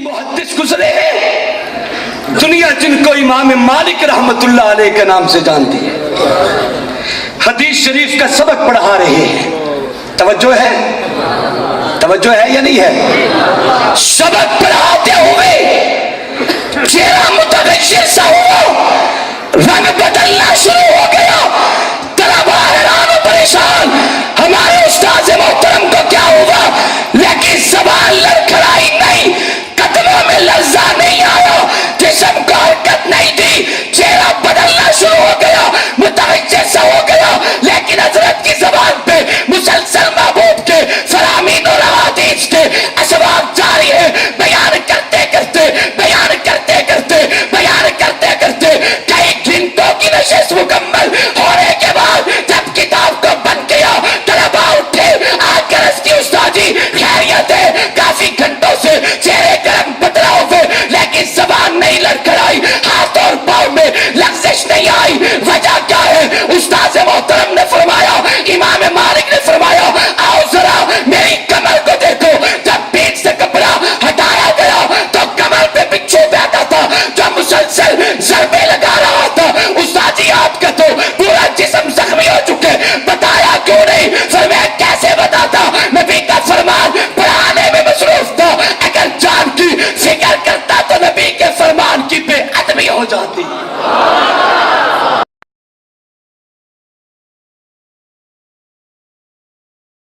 محدث گزرے دنیا جن کو امام مالک رحمت اللہ علیہ کے نام سے جانتی ہے، حدیث شریف کا سبق پڑھا رہے ہیں. توجہ ہے یا نہیں ہے؟ سبق پڑھاتے ہوئے چہرہ متغیر سا ہوا، رنگ بدلنا شروع ہو گیا. طلباء حیران و پریشان، ہمارے استاذ محترم کو کیا ہوا؟ لیکن زبان لڑکھڑائی نہیں، قدموں میں لرزہ نہیں آیا، جسم کو حرکت نہیں دی.